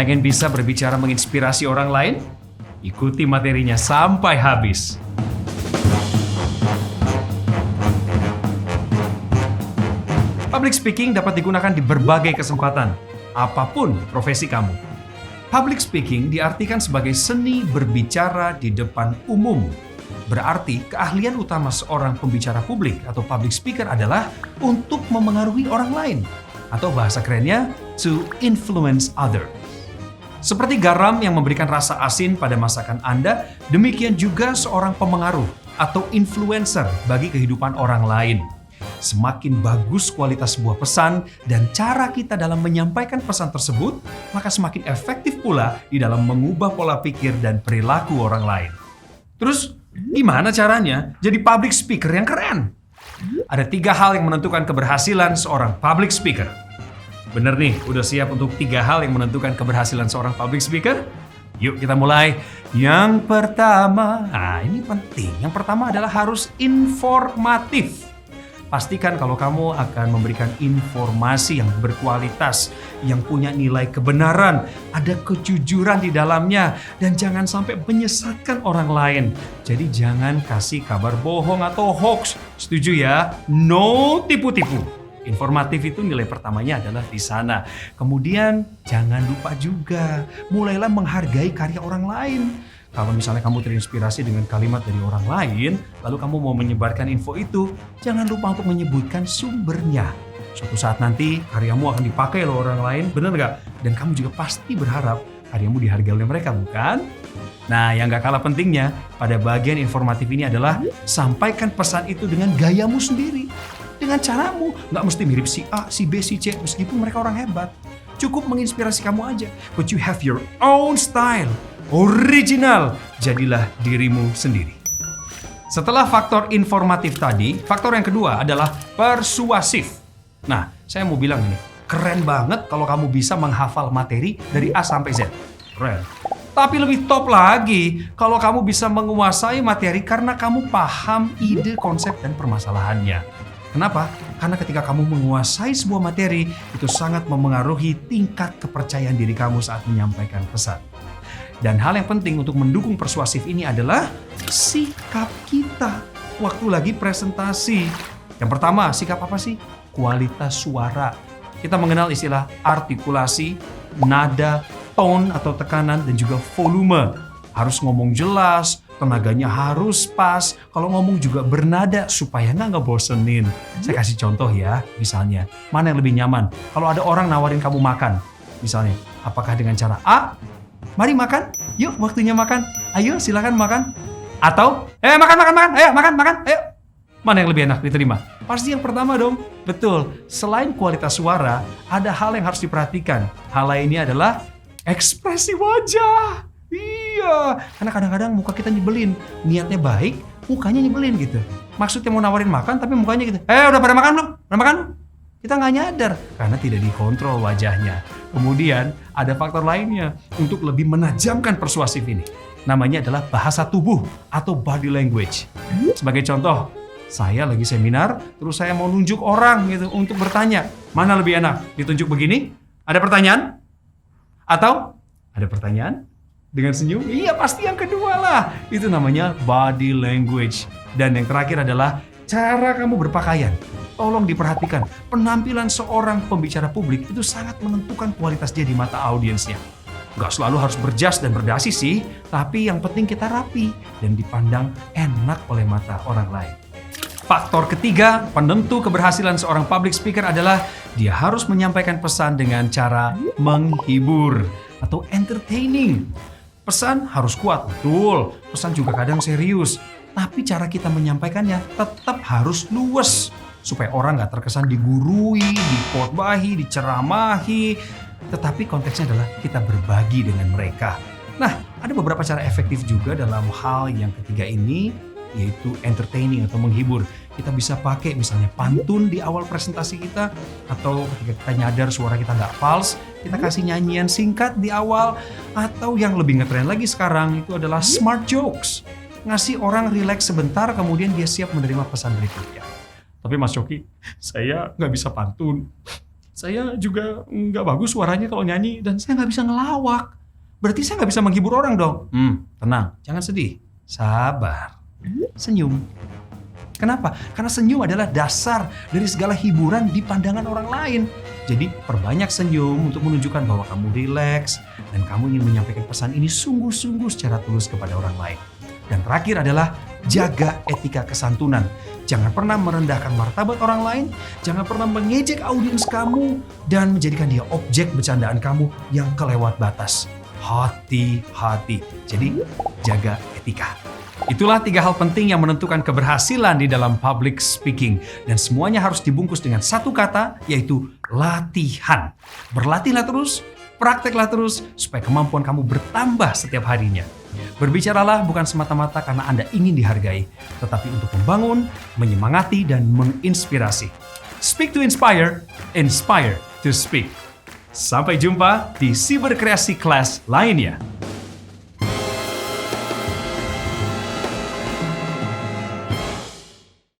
Pengen bisa berbicara menginspirasi orang lain? Ikuti materinya sampai habis. Public speaking dapat digunakan di berbagai kesempatan, apapun profesi kamu. Public speaking diartikan sebagai seni berbicara di depan umum. Berarti keahlian utama seorang pembicara publik atau public speaker adalah untuk memengaruhi orang lain. Atau bahasa kerennya, to influence others. Seperti garam yang memberikan rasa asin pada masakan Anda, demikian juga seorang pemengaruh atau influencer bagi kehidupan orang lain. Semakin bagus kualitas sebuah pesan dan cara kita dalam menyampaikan pesan tersebut, maka semakin efektif pula di dalam mengubah pola pikir dan perilaku orang lain. Terus, gimana caranya jadi public speaker yang keren? Ada 3 hal yang menentukan keberhasilan seorang public speaker. Bener nih, udah siap untuk 3 hal yang menentukan keberhasilan seorang public speaker? Yuk kita mulai. Yang pertama, ini penting. Yang pertama adalah harus informatif. Pastikan kalau kamu akan memberikan informasi yang berkualitas, yang punya nilai kebenaran, ada kejujuran di dalamnya, dan jangan sampai menyesatkan orang lain. Jadi jangan kasih kabar bohong atau hoax. Setuju ya? No tipu-tipu. Informatif itu nilai pertamanya adalah di sana. Kemudian jangan lupa juga, mulailah menghargai karya orang lain. Kalau misalnya kamu terinspirasi dengan kalimat dari orang lain, lalu kamu mau menyebarkan info itu, jangan lupa untuk menyebutkan sumbernya. Suatu saat nanti karyamu akan dipakai oleh orang lain, benar nggak? Dan kamu juga pasti berharap karyamu dihargai oleh mereka, bukan? Nah, yang nggak kalah pentingnya, pada bagian informatif ini adalah sampaikan pesan itu dengan gayamu sendiri. Dengan caramu, nggak mesti mirip si A, si B, si C, meskipun mereka orang hebat. Cukup menginspirasi kamu aja. But you have your own style. Original. Jadilah dirimu sendiri. Setelah faktor informatif tadi, faktor yang kedua adalah persuasif. Nah, saya mau bilang ini, keren banget kalau kamu bisa menghafal materi dari A sampai Z. Keren. Tapi lebih top lagi kalau kamu bisa menguasai materi karena kamu paham ide, konsep, dan permasalahannya. Kenapa? Karena ketika kamu menguasai sebuah materi, itu sangat memengaruhi tingkat kepercayaan diri kamu saat menyampaikan pesan. Dan hal yang penting untuk mendukung persuasif ini adalah sikap kita waktu lagi presentasi. Yang pertama, sikap apa sih? Kualitas suara. Kita mengenal istilah artikulasi, nada, tone atau tekanan, dan juga volume. Harus ngomong jelas, tenaganya harus pas. Kalau ngomong juga bernada supaya nggak ngebosenin. Saya kasih contoh ya, misalnya, mana yang lebih nyaman? Kalau ada orang nawarin kamu makan, misalnya, apakah dengan cara A, mari makan, yuk waktunya makan, ayo silakan makan. Atau, makan, ayo makan, ayo. Mana yang lebih enak diterima? Pasti yang pertama dong. Betul, selain kualitas suara, ada hal yang harus diperhatikan. Hal lainnya adalah ekspresi wajah. Iya, karena kadang-kadang muka kita nyebelin. Niatnya baik, mukanya nyebelin gitu. Maksudnya mau nawarin makan, tapi mukanya gitu. Udah pada makan belum? Udah makan? Kita nggak nyadar, karena tidak dikontrol wajahnya. Kemudian, ada faktor lainnya untuk lebih menajamkan persuasif ini. Namanya adalah bahasa tubuh atau body language. Sebagai contoh, saya lagi seminar, terus saya mau nunjuk orang gitu untuk bertanya. Mana lebih enak? Ditunjuk begini? Ada pertanyaan? Atau ada pertanyaan? Dengan senyum? Iya, pasti yang kedua lah. Itu namanya body language. Dan yang terakhir adalah cara kamu berpakaian. Tolong diperhatikan, penampilan seorang pembicara publik itu sangat menentukan kualitas dia di mata audiensnya. Gak selalu harus berjas dan berdasi sih, tapi yang penting kita rapi dan dipandang enak oleh mata orang lain. Faktor ketiga, penentu keberhasilan seorang public speaker adalah dia harus menyampaikan pesan dengan cara menghibur atau entertaining. Pesan harus kuat, betul. Pesan juga kadang serius. Tapi cara kita menyampaikannya tetap harus luwes. Supaya orang gak terkesan digurui, dikotbahi, diceramahi. Tetapi konteksnya adalah kita berbagi dengan mereka. Nah, ada beberapa cara efektif juga dalam hal yang ketiga ini, yaitu entertaining atau menghibur. Kita bisa pakai misalnya pantun di awal presentasi kita, atau ketika kita nyadar suara kita nggak fals, kita kasih nyanyian singkat di awal, atau yang lebih ngetren lagi sekarang itu adalah smart jokes. Ngasih orang rileks sebentar, kemudian dia siap menerima pesan berikutnya. Tapi Mas Coki, saya nggak bisa pantun. Saya juga nggak bagus suaranya kalau nyanyi dan saya nggak bisa ngelawak. Berarti saya nggak bisa menghibur orang dong. Tenang, jangan sedih. Sabar. Senyum. Kenapa? Karena senyum adalah dasar dari segala hiburan di pandangan orang lain. Jadi perbanyak senyum untuk menunjukkan bahwa kamu rileks dan kamu ingin menyampaikan pesan ini sungguh-sungguh secara tulus kepada orang lain. Dan terakhir adalah jaga etika kesantunan. Jangan pernah merendahkan martabat orang lain, jangan pernah mengejek audiens kamu dan menjadikan dia objek bercandaan kamu yang kelewat batas. Hati-hati. Jadi jaga etika. Itulah 3 hal penting yang menentukan keberhasilan di dalam public speaking. Dan semuanya harus dibungkus dengan satu kata, yaitu latihan. Berlatihlah terus, prakteklah terus, supaya kemampuan kamu bertambah setiap harinya. Berbicaralah bukan semata-mata karena Anda ingin dihargai, tetapi untuk membangun, menyemangati, dan menginspirasi. Speak to inspire, inspire to speak. Sampai jumpa di Siberkreasi Class lainnya.